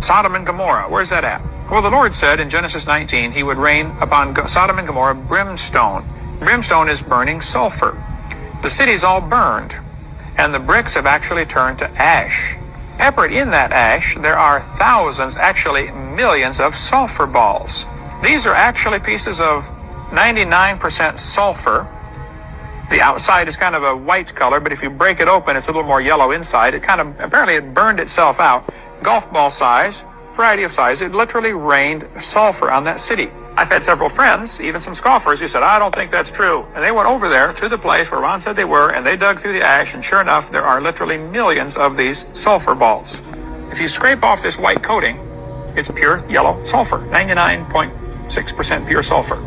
Sodom and Gomorrah. Where's that at? Well, the Lord said in Genesis 19, he would rain upon Sodom and Gomorrah brimstone. Brimstone is burning sulfur. The city's all burned, and the bricks have actually turned to ash. Peppered in that ash, there are thousands, actually millions of sulfur balls. These are actually pieces of 99% sulfur. The outside is kind of a white color, but if you break it open, it's a little more yellow inside. Apparently it burned itself out. Golf ball size, variety of size. It literally rained sulfur on that city. I've had several friends, even some scoffers, who said, I don't think that's true. And they went over there to the place where Ron said they were, and they dug through the ash, and sure enough, there are literally millions of these sulfur balls. If you scrape off this white coating, it's pure yellow sulfur, 99.6% pure sulfur.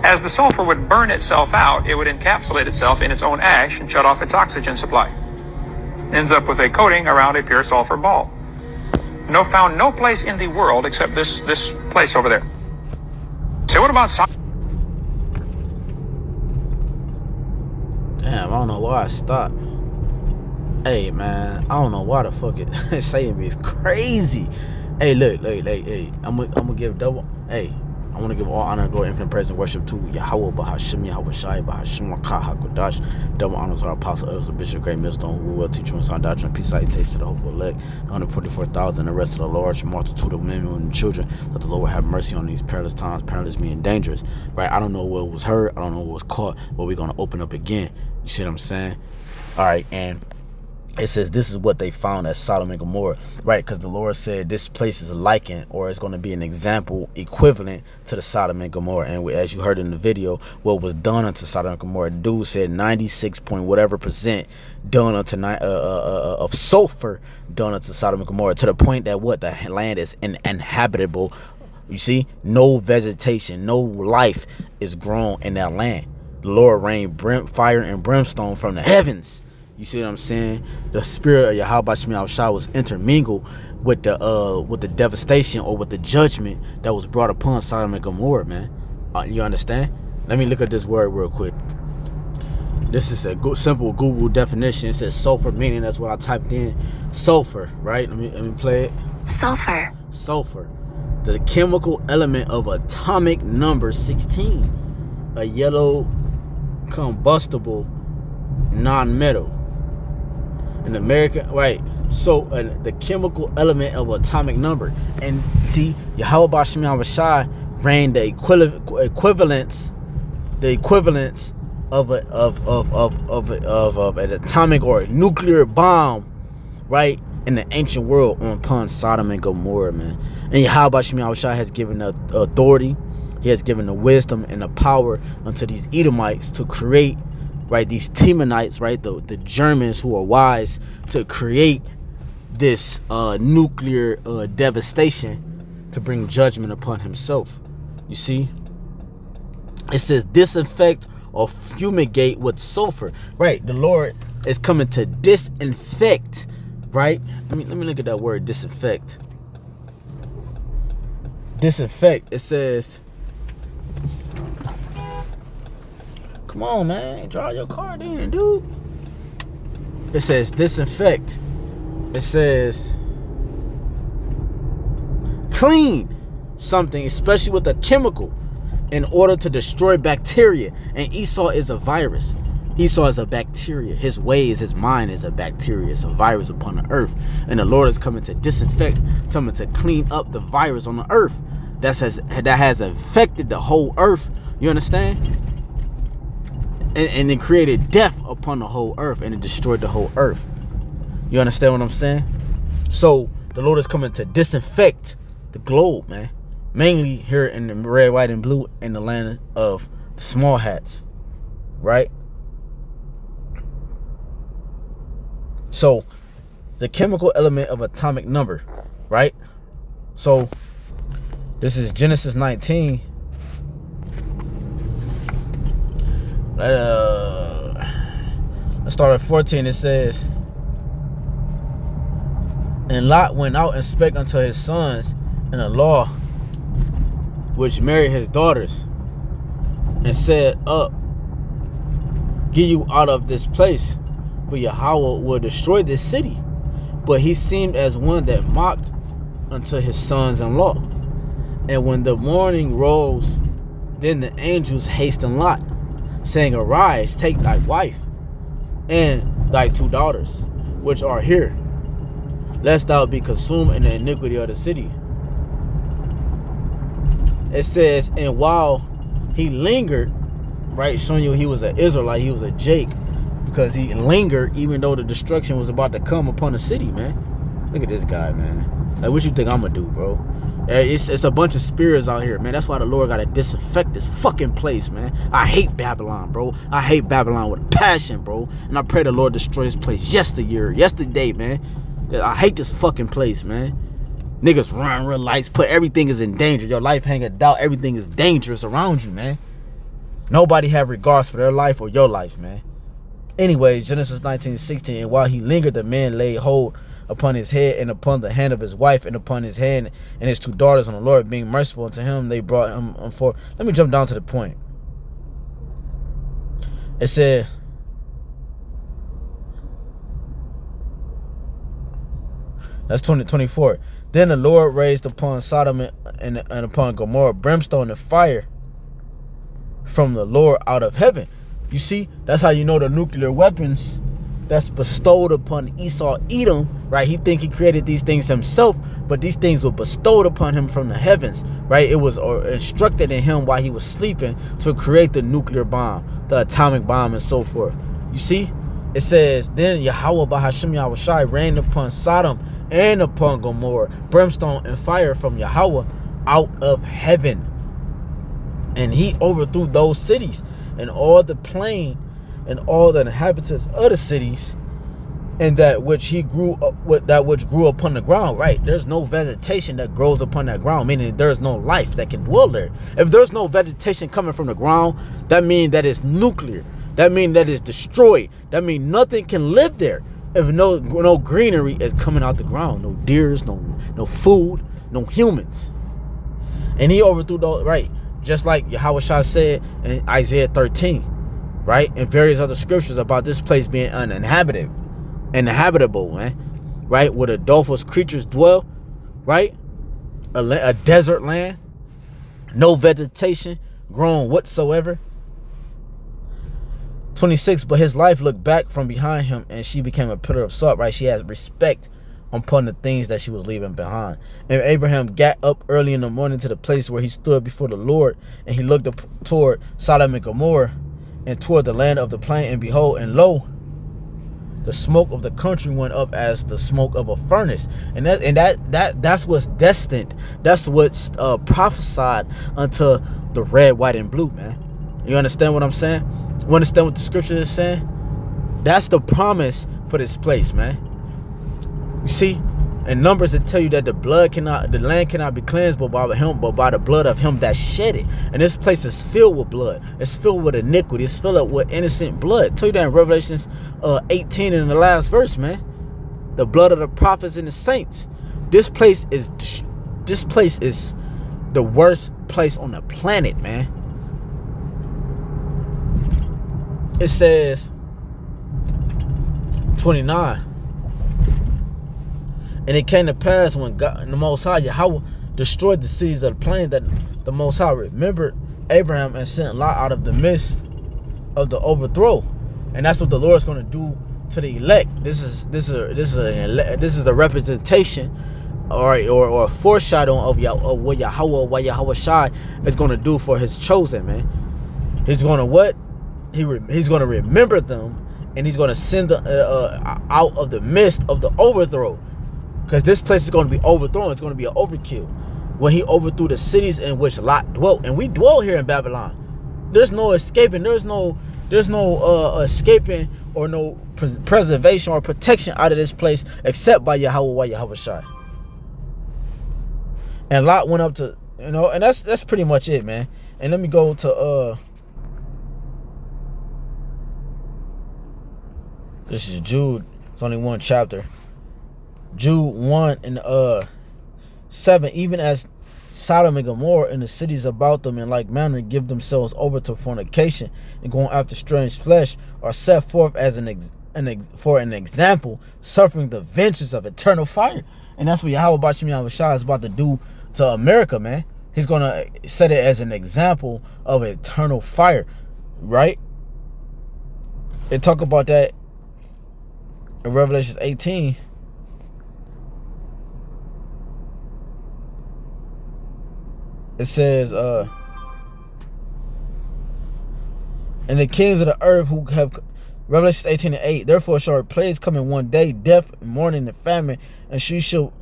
As the sulfur would burn itself out, it would encapsulate itself in its own ash and shut off its oxygen supply. Ends up with a coating around a pure sulfur ball. Found no place in the world except this place over there. So what about Sodom? Damn, I don't know why I stopped. Hey, man, I don't know why the fuck it saying me is crazy. Hey, look, hey, I'm gonna give double. Hey, I want to give all honor, glory, infinite praise, and worship to Yahawah, BAHASHAM, YAHAWASHI, BAHASHAM, HAQADASH. Double honors our apostle, elders, bishop, great millstone, who will teach you in sound doctrine, peace, salutation to the hopeful elect, 144,000, the rest of the large multitude of men, women, and children. That the Lord will have mercy on these perilous times, perilous meaning dangerous. Right? I don't know what was heard, I don't know what was caught, but we're gonna open up again. You see what I'm saying? All right, and it says this is what they found at Sodom and Gomorrah, right? Because the Lord said this place is likened, or it's going to be an example equivalent to the Sodom and Gomorrah. And as you heard in the video, what was done unto Sodom and Gomorrah, dude said 96 point whatever percent done unto of sulfur done unto Sodom and Gomorrah, to the point that what, the land is uninhabitable. You see, no vegetation, no life is grown in that land. The Lord rained fire and brimstone from the heavens. You see what I'm saying? The spirit of Yahawah was intermingled with the devastation, or with the judgment that was brought upon Sodom and Gomorrah, man. You understand? Let me look at this word real quick. This is a simple Google definition. It says sulfur, meaning that's what I typed in. Sulfur, right? Let me play it. Sulfur. Sulfur. The chemical element of atomic number 16. A yellow combustible non-metal. In America, right? So the chemical element of atomic number, and see, Yahawah ran the equivalence of an atomic or a nuclear bomb, right, in the ancient world upon Sodom and Gomorrah, man. And Yahawah has given the authority, he has given the wisdom and the power unto these Edomites to create, right, these Temanites, right, the Germans who are wise, to create this nuclear devastation to bring judgment upon himself. You see, it says disinfect or fumigate with sulfur, right? The Lord is coming to disinfect, right? Let me look at that word, disinfect. Disinfect, it says, come on, man, draw your card in, dude. It says disinfect. It says clean something, especially with a chemical, in order to destroy bacteria. And Esau is a virus. Esau is a bacteria. His ways, his mind is a bacteria. It's a virus upon the earth. And the Lord is coming to disinfect, coming to clean up the virus on the earth that has affected the whole earth. You understand? And it created death upon the whole earth, and it destroyed the whole earth. You understand what I'm saying? So the Lord is coming to disinfect the globe, man. Mainly here in the red, white, and blue, in the land of the small hats, right? So the chemical element of atomic number, right? So this is Genesis 19. Let's start at 14. It says, and Lot went out and spake unto his sons in the law, which married his daughters, and said, up, get you out of this place, for Yahawah will destroy this city. But he seemed as one that mocked unto his sons-in-law. And when the morning rose, then the angels hastened Lot, saying, Arise, take thy wife and thy 2 daughters, which are here, lest thou be consumed in the iniquity of the city. It says, and while he lingered, right, showing you he was an Israelite, he was a Jake, because he lingered even though the destruction was about to come upon the city, man. Look at this guy, man. Like, what you think I'm gonna do, bro? It's a bunch of spirits out here, man. That's why the Lord gotta disinfect this fucking place, man. I hate Babylon, bro. I hate Babylon with a passion, bro. And I pray the Lord destroy this place yesterday, man. I hate this fucking place, man. Niggas run real lights, put everything is in danger. Your life hang a doubt. Everything is dangerous around you, man. Nobody have regards for their life or your life, man. Anyways, Genesis 19:16, and while he lingered, the man laid hold upon his head and upon the hand of his wife and upon his hand and his 2 daughters, and the Lord being merciful unto him, they brought him forth. Let me jump down to the point. It said, that's 24. Then the Lord raised upon Sodom and upon Gomorrah brimstone and fire from the Lord out of heaven. You see, that's how you know the nuclear weapons that's bestowed upon Esau, Edom, right? He think he created these things himself, but these things were bestowed upon him from the heavens, right? It was instructed in him while he was sleeping to create the nuclear bomb, the atomic bomb, and so forth. You see, it says, then Yahawah BAHASHAM YAHAWASHI rained upon Sodom and upon Gomorrah brimstone and fire from Yahawah out of heaven, and he overthrew those cities and all the plain and all the inhabitants of the cities, and that which he grew up with, that which grew upon the ground. Right, there's no vegetation that grows upon that ground, meaning there's no life that can dwell there. If there's no vegetation coming from the ground, that means that it's nuclear. That means that it's destroyed. That means nothing can live there. If no greenery is coming out the ground, no deers, no food, no humans. And he overthrew those, right? Just like Yahawashi said in Isaiah 13, right? And various other scriptures about this place being uninhabitable, man, right? Where the dolphins creatures dwell, right? A desert land, no vegetation growing whatsoever. 26, but his life looked back from behind him, and she became a pillar of salt, right? She has respect upon the things that she was leaving behind. And Abraham got up early in the morning to the place where he stood before the Lord, and he looked up toward Sodom and Gomorrah and toward the land of the plain, and behold, and lo, the smoke of the country went up as the smoke of a furnace. And that's what's destined. That's what's prophesied unto the red, white, and blue, man. You understand what I'm saying? You understand what the scripture is saying? That's the promise for this place, man. You see, in Numbers it tell you that the land cannot be cleansed but by the blood of him that shed it. And this place is filled with blood. It's filled with iniquity. It's filled with innocent blood. Tell you that in Revelations 18 in the last verse, man. The blood of the prophets and the saints. This place is the worst place on the planet, man. It says 29. And it came to pass when God, the Most High Yahweh, destroyed the cities of the plain, that the Most High remembered Abraham and sent Lot out of the midst of the overthrow. And that's what the Lord is going to do to the elect. This is a representation or a foreshadowing of what Yahawashi is going to do for his chosen, man. He's going to what? He's going to remember them, and he's going to send them out of the midst of the overthrow. Because this place is going to be overthrown. It's going to be an overkill. When he overthrew the cities in which Lot dwelt. And we dwell here in Babylon. There's no escaping. There's no escaping or no preservation or protection out of this place except by Yahawah Yahawashi. And Lot went up to, and that's pretty much it, man. And let me go to this is Jude. It's only one chapter. Jude 1 and 7. Even as Sodom and Gomorrah and the cities about them in like manner give themselves over to fornication and going after strange flesh, are set forth as for an example, suffering the vengeance of eternal fire. And that's what YAHAWASHI is about to do to America, man. He's going to set it as an example of eternal fire, right? They talk about that in Revelation 18. It says, and the kings of the earth who have, Revelation 18:8, therefore shall her plagues come in one day, death, mourning, and famine, and she shall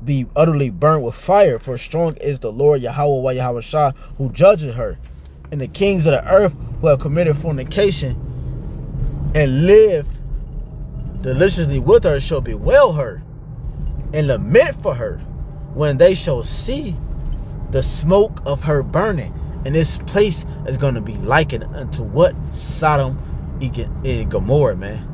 be utterly burnt with fire, for strong is the Lord YAHWAH YAHAWASHI who judges her. And the kings of the earth who have committed fornication and live deliciously with her shall bewail her and lament for her when they shall see the smoke of her burning. And this place is going to be likened unto what? Sodom and Gomorrah, man.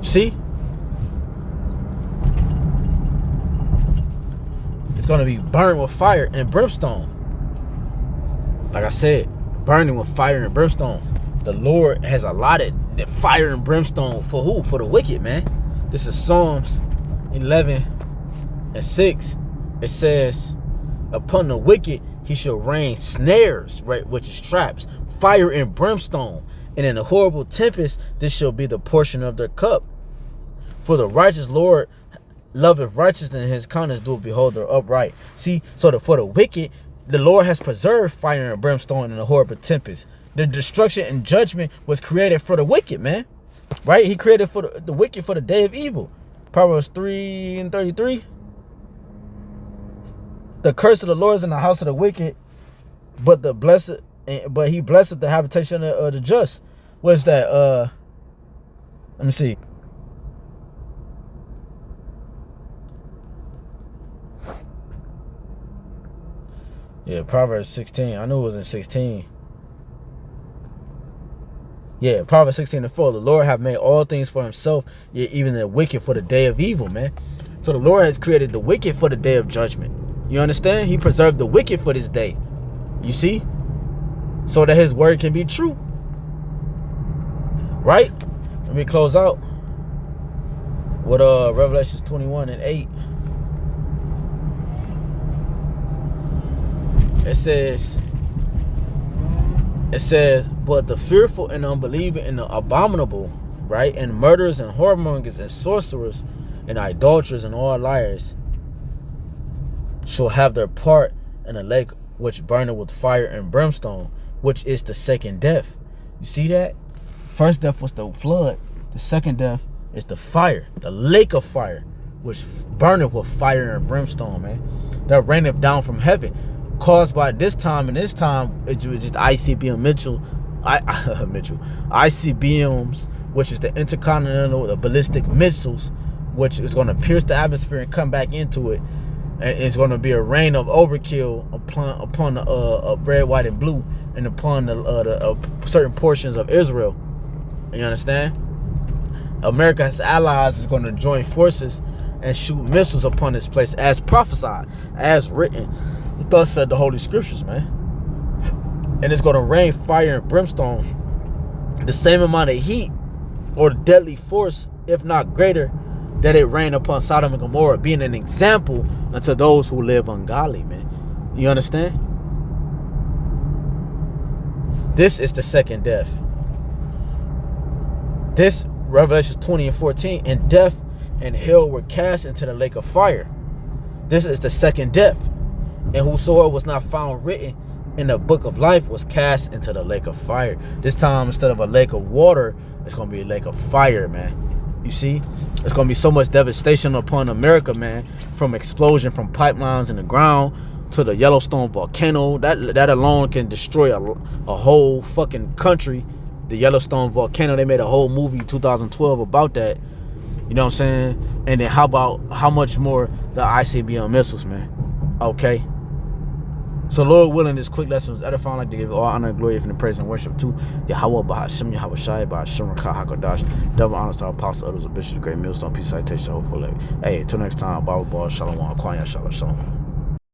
See? It's going to be burned with fire and brimstone. Like I said, burning with fire and brimstone. The Lord has allotted the fire and brimstone for who? For the wicked, man. This is Psalms 11:6. It says, upon the wicked he shall rain snares, right, which is traps, fire and brimstone, and in a horrible tempest this shall be the portion of their cup. For the righteous Lord loveth righteousness, and his countenance doeth behold the upright. See, so for the wicked, the Lord has preserved fire and brimstone in a horrible tempest. The destruction and judgment was created for the wicked, man. Right? He created for the wicked for the day of evil. Proverbs 3:33. The curse of the Lord is in the house of the wicked, but he blesseth the habitation of the just. What's that? Let me see. Yeah, Proverbs 16. I knew it was in 16. Yeah, Proverbs 16:4. The Lord hath made all things for himself, yet even the wicked for the day of evil, man. So the Lord has created the wicked for the day of judgment. You understand? He preserved the wicked for this day. You see? So that his word can be true. Right? Let me close out with Revelations 21:8. It says, but the fearful and the unbelieving and the abominable, right, and murderers and whoremongers and sorcerers and idolaters and all liars shall have their part in a lake which burneth with fire and brimstone, which is the second death. You see that? First death was the flood. The second death is the fire, the lake of fire, which burneth with fire and brimstone, man. That raineth down from heaven. Caused by this time, and this time it was just ICBMs, which is the intercontinental, the ballistic missiles, which is going to pierce the atmosphere and come back into it, and it's going to be a rain of overkill upon the red, white, and blue, and upon the certain portions of Israel. You understand? America's allies is going to join forces and shoot missiles upon this place, as prophesied, as written. Thus said the Holy Scriptures, man. And it's going to rain fire and brimstone, the same amount of heat or deadly force, if not greater, that it rained upon Sodom and Gomorrah, being an example unto those who live ungodly, man. You understand? This is the second death. This, Revelation 20:14, and death and hell were cast into the lake of fire. This is the second death. And whosoever was not found written in the book of life was cast into the lake of fire. This time, instead of a lake of water, it's going to be a lake of fire, man. You see? It's going to be so much devastation upon America, man. From explosion, from pipelines in the ground to the Yellowstone volcano. That alone can destroy a whole fucking country. The Yellowstone volcano, they made a whole movie in 2012 about that. You know what I'm saying? And then how much more the ICBM missiles, man. Okay? So Lord willing, this quick lesson was edifying. I'd like to give all honor and glory and praise and worship to YAHWAH, BAHASHAM, YAHAWASHI, BAHASHAM, HAQADASH. Double honors to our apostles, others, bishops, great millstone, peace, citation, hopefully. Hey, till next time, Bible, Shalom, Kwanya, Shalom.